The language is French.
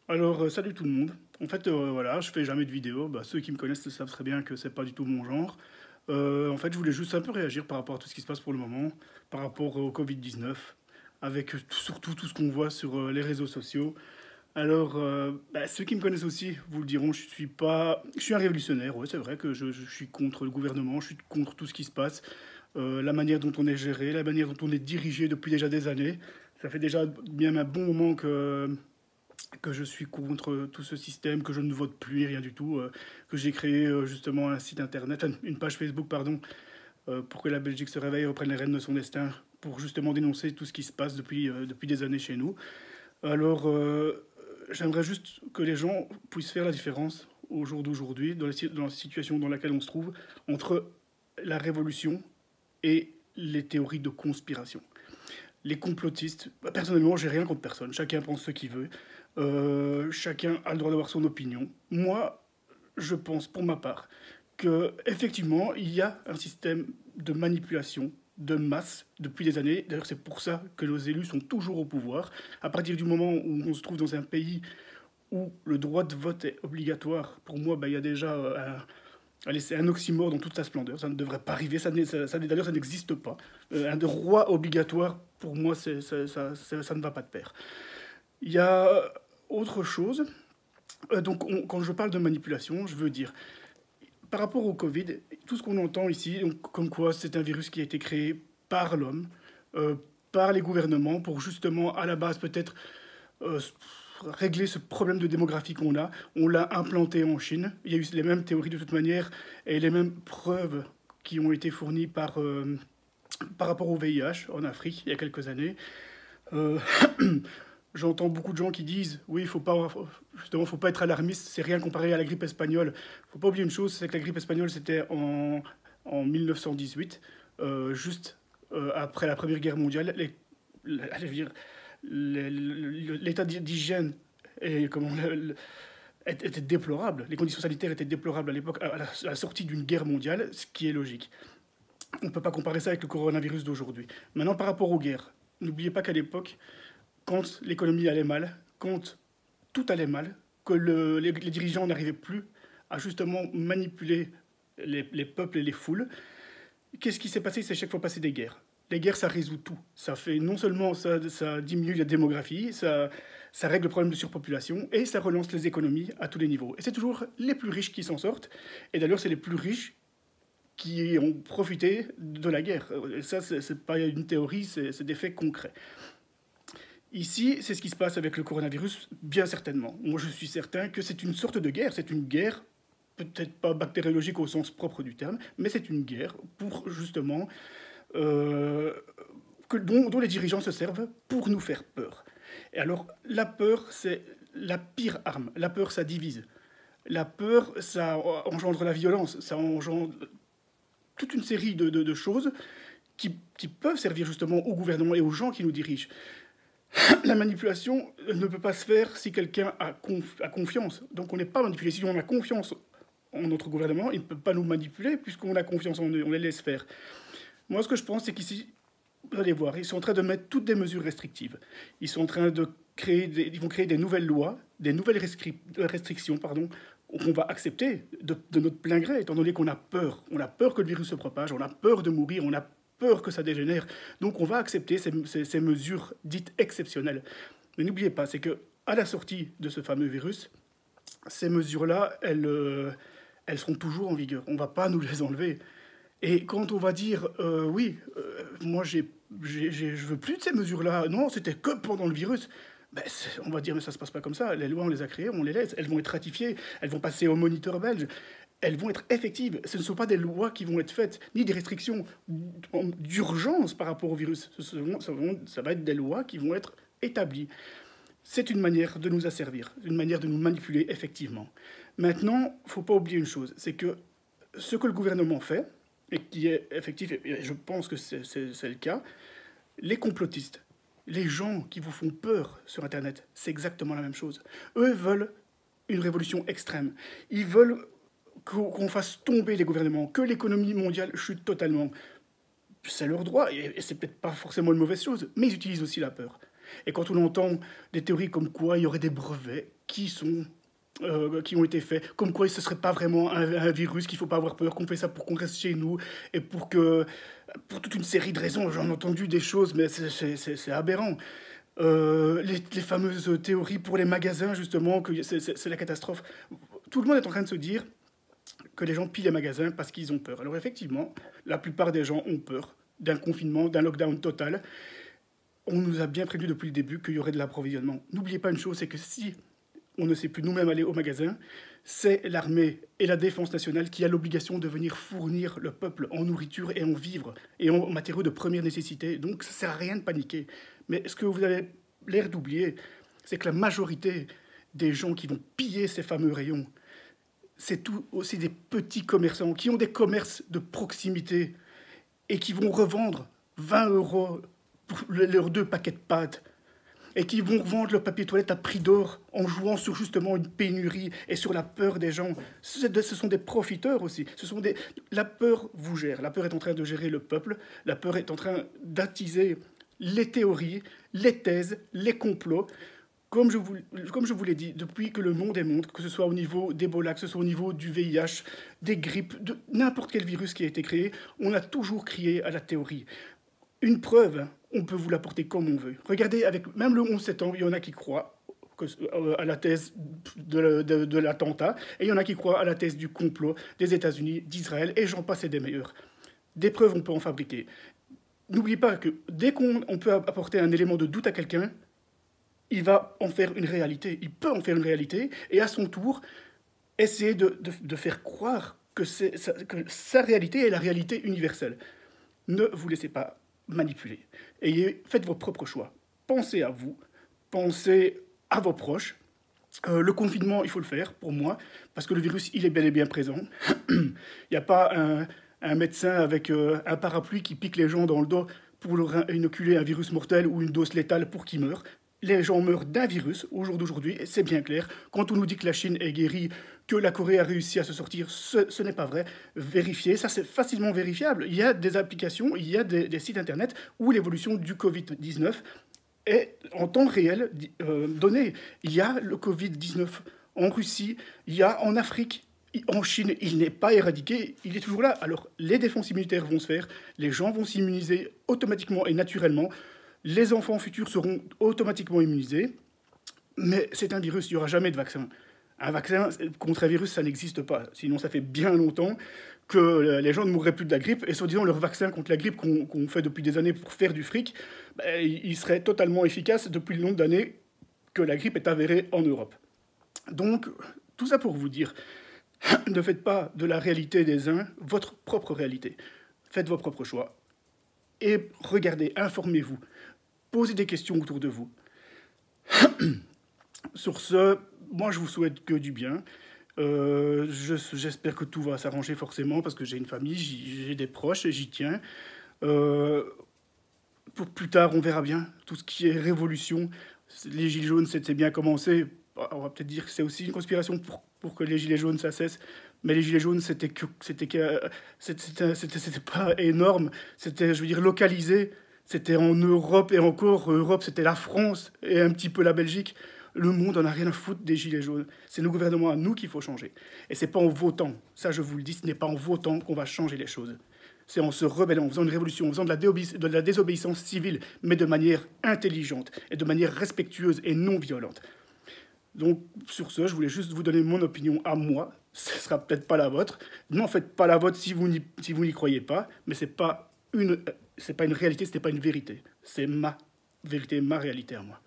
Alors, salut tout le monde. En fait, voilà, je fais jamais de vidéos. Bah, ceux qui me connaissent le savent très bien que c'est pas du tout mon genre. En fait, je voulais juste un peu réagir par rapport à tout ce qui se passe pour le moment, par rapport au Covid-19, avec surtout tout ce qu'on voit sur les réseaux sociaux. Alors, bah, ceux qui me connaissent aussi vous le diront, je suis un révolutionnaire. Ouais, c'est vrai que je suis contre le gouvernement, je suis contre tout ce qui se passe, la manière dont on est géré, la manière dont on est dirigé depuis déjà des années. Ça fait déjà bien un bon moment que je suis contre tout ce système, que je ne vote plus, rien du tout, que j'ai créé justement un site internet, une page Facebook, pardon, pour que la Belgique se réveille et reprenne les rênes de son destin, pour justement dénoncer tout ce qui se passe depuis des années chez nous. Alors, j'aimerais juste que les gens puissent faire la différence au jour d'aujourd'hui, dans la situation dans laquelle on se trouve, entre la révolution et les théories de conspiration. Les complotistes, bah, personnellement, j'ai rien contre personne. Chacun pense ce qu'il veut. Chacun a le droit d'avoir son opinion. Moi, je pense, pour ma part, que effectivement, il y a un système de manipulation de masse depuis des années. D'ailleurs, c'est pour ça que nos élus sont toujours au pouvoir. À partir du moment où on se trouve dans un pays où le droit de vote est obligatoire, pour moi, bah, il y a déjà allez, c'est un oxymore dans toute sa splendeur. Ça ne devrait pas arriver. D'ailleurs, ça n'existe pas. Un droit obligatoire, pour moi, ça ne va pas de pair. Il y a autre chose. Quand je parle de manipulation, je veux dire, par rapport au Covid, tout ce qu'on entend ici, donc, comme quoi c'est un virus qui a été créé par l'homme, euh, par les gouvernements, pour justement, à la base, peut-être euh, régler ce problème de démographie qu'on a. On l'a implanté en Chine. Il y a eu les mêmes théories de toute manière et les mêmes preuves qui ont été fournies par rapport au VIH en Afrique il y a quelques années. Euh, J'entends beaucoup de gens qui disent oui, justement, faut pas être alarmiste, c'est rien comparé à la grippe espagnole. Faut pas oublier une chose, c'est que la grippe espagnole c'était en 1918, juste après la Première Guerre mondiale. Allez, je veux dire, l'état d'hygiène et était déplorable. Les conditions sanitaires étaient déplorables à l'époque, à la sortie d'une guerre mondiale, ce qui est logique. On ne peut pas comparer ça avec le coronavirus d'aujourd'hui. Maintenant, par rapport aux guerres, n'oubliez pas qu'à l'époque, quand l'économie allait mal, quand tout allait mal, que les dirigeants n'arrivaient plus à justement manipuler les peuples et les foules, qu'est-ce qui s'est passé? C'est chaque fois passé des guerres. Les guerres, ça résout tout. Ça fait non seulement ça diminue la démographie, ça règle le problème de surpopulation et ça relance les économies à tous les niveaux. Et c'est toujours les plus riches qui s'en sortent. Et d'ailleurs, c'est les plus riches qui ont profité de la guerre. Et ça, c'est pas une théorie, c'est des faits concrets. Ici, c'est ce qui se passe avec le coronavirus, bien certainement. Moi, je suis certain que c'est une sorte de guerre. C'est une guerre, peut-être pas bactériologique au sens propre du terme, mais c'est une guerre pour justement euh, dont les dirigeants se servent pour nous faire peur. Et alors, la peur, c'est la pire arme. La peur, ça divise. La peur, ça engendre la violence, ça engendre toute une série de choses qui peuvent servir justement au gouvernement et aux gens qui nous dirigent. La manipulation ne peut pas se faire si quelqu'un a confiance. Donc on n'est pas manipulé. Si on a confiance en notre gouvernement, il ne peut pas nous manipuler puisqu'on a confiance en eux, on les laisse faire. Moi, ce que je pense, c'est qu'ici, vous allez voir, ils sont en train de mettre toutes des mesures restrictives. Ils sont en train de ils vont créer des nouvelles lois, des nouvelles restrictions, pardon, qu'on va accepter de notre plein gré, étant donné qu'on a peur. On a peur que le virus se propage, on a peur de mourir, on a peur que ça dégénère. Donc on va accepter ces mesures dites exceptionnelles. Mais n'oubliez pas, c'est que à la sortie de ce fameux virus, ces mesures-là, elles seront toujours en vigueur. On ne va pas nous les enlever. Et quand on va dire oui, moi je veux plus de ces mesures-là, non, c'était que pendant le virus, ben, on va dire mais ça se passe pas comme ça. Les lois on les a créées, on les laisse, elles vont être ratifiées, elles vont passer au moniteur belge, elles vont être effectives. Ce ne sont pas des lois qui vont être faites, ni des restrictions d'urgence par rapport au virus. Ça va être des lois qui vont être établies. C'est une manière de nous asservir, une manière de nous manipuler effectivement. Maintenant, il ne faut pas oublier une chose, c'est que ce que le gouvernement fait, et qui est effectif, et je pense que c'est le cas, les complotistes, les gens qui vous font peur sur Internet, c'est exactement la même chose. Eux veulent une révolution extrême. Ils veulent qu'on fasse tomber les gouvernements, que l'économie mondiale chute totalement. C'est leur droit, et c'est peut-être pas forcément une mauvaise chose, mais ils utilisent aussi la peur. Et quand on entend des théories comme quoi il y aurait des brevets qui ont été faits, comme quoi ce ne serait pas vraiment un virus, qu'il ne faut pas avoir peur, qu'on fait ça pour qu'on reste chez nous, et pour toute une série de raisons, j'en ai entendu des choses, mais c'est aberrant. Les fameuses théories pour les magasins, justement, que c'est la catastrophe. Tout le monde est en train de se dire que les gens pillent les magasins parce qu'ils ont peur. Alors effectivement, la plupart des gens ont peur d'un confinement, d'un lockdown total. On nous a bien prévenu depuis le début qu'il y aurait de l'approvisionnement. N'oubliez pas une chose, c'est que si on ne sait plus nous-mêmes aller au magasin, c'est l'armée et la défense nationale qui a l'obligation de venir fournir le peuple en nourriture et en vivres et en matériaux de première nécessité. Donc ça ne sert à rien de paniquer. Mais ce que vous avez l'air d'oublier, c'est que la majorité des gens qui vont piller ces fameux rayons, c'est tout aussi des petits commerçants qui ont des commerces de proximité et qui vont revendre 20 euros pour leurs 2 paquets de pâtes et qui vont vendre le papier toilette à prix d'or en jouant sur justement une pénurie et sur la peur des gens. Ce sont des profiteurs aussi. La peur vous gère. La peur est en train de gérer le peuple. La peur est en train d'attiser les théories, les thèses, les complots. Comme je vous l'ai dit, depuis que le monde est monde, que ce soit au niveau d'Ebola, que ce soit au niveau du VIH, des grippes, de n'importe quel virus qui a été créé, on a toujours crié à la théorie. Une preuve, on peut vous l'apporter comme on veut. Regardez, avec même le 11 septembre, il y en a qui croient à la thèse de l'attentat, et il y en a qui croient à la thèse du complot des États-Unis, d'Israël, et j'en passe et des meilleurs. Des preuves, on peut en fabriquer. N'oubliez pas que dès qu'on peut apporter un élément de doute à quelqu'un, il va en faire une réalité. Il peut en faire une réalité, et à son tour, essayer de faire croire que sa réalité est la réalité universelle. Ne vous laissez pas manipuler. Faites vos propres choix. Pensez à vous, pensez à vos proches. Le confinement, il faut le faire, pour moi, parce que le virus, il est bel et bien présent. Il n'y a pas un médecin avec un parapluie qui pique les gens dans le dos pour leur inoculer un virus mortel ou une dose létale pour qu'ils meurent. Les gens meurent d'un virus au jour d'aujourd'hui, c'est bien clair. Quand on nous dit que la Chine est guérie, que la Corée a réussi à se sortir, ce n'est pas vrai. Vérifiez, ça c'est facilement vérifiable. Il y a des applications, il y a des sites internet où l'évolution du Covid-19 est en temps réel donnée. Il y a le Covid-19 en Russie, il y a en Afrique, en Chine, il n'est pas éradiqué, il est toujours là. Alors les défenses immunitaires vont se faire, les gens vont s'immuniser automatiquement et naturellement. Les enfants futurs seront automatiquement immunisés, mais c'est un virus, il n'y aura jamais de vaccin. Un vaccin contre un virus, ça n'existe pas. Sinon, ça fait bien longtemps que les gens ne mourraient plus de la grippe, et soi-disant, leur vaccin contre la grippe qu'on fait depuis des années pour faire du fric, il serait totalement efficace depuis le nombre d'années que la grippe est avérée en Europe. Donc, tout ça pour vous dire, ne faites pas de la réalité des uns votre propre réalité. Faites vos propres choix. Et regardez, informez-vous. Posez des questions autour de vous. Sur ce, moi je vous souhaite que du bien. J'espère que tout va s'arranger forcément parce que j'ai une famille, j'ai des proches et j'y tiens. Pour plus tard, on verra bien. Tout ce qui est révolution, les gilets jaunes, c'était bien commencé. On va peut-être dire que c'est aussi une conspiration pour que les gilets jaunes ça cesse. Mais les gilets jaunes, c'était pas énorme. C'était, je veux dire, localisé. C'était en Europe et encore, Europe, c'était la France et un petit peu la Belgique. Le monde en a rien à foutre des gilets jaunes. C'est nos gouvernements à nous qu'il faut changer. Et c'est pas en votant, ça je vous le dis, ce n'est pas en votant qu'on va changer les choses. C'est en se rebellant, en faisant une révolution, en faisant de la désobéissance civile, mais de manière intelligente et de manière respectueuse et non violente. Donc, sur ce, je voulais juste vous donner mon opinion à moi. Ce ne sera peut-être pas la vôtre. N'en faites pas la vôtre si vous n'y croyez pas, mais c'est pas une réalité, ce n'est pas une vérité. C'est ma vérité, ma réalité à moi.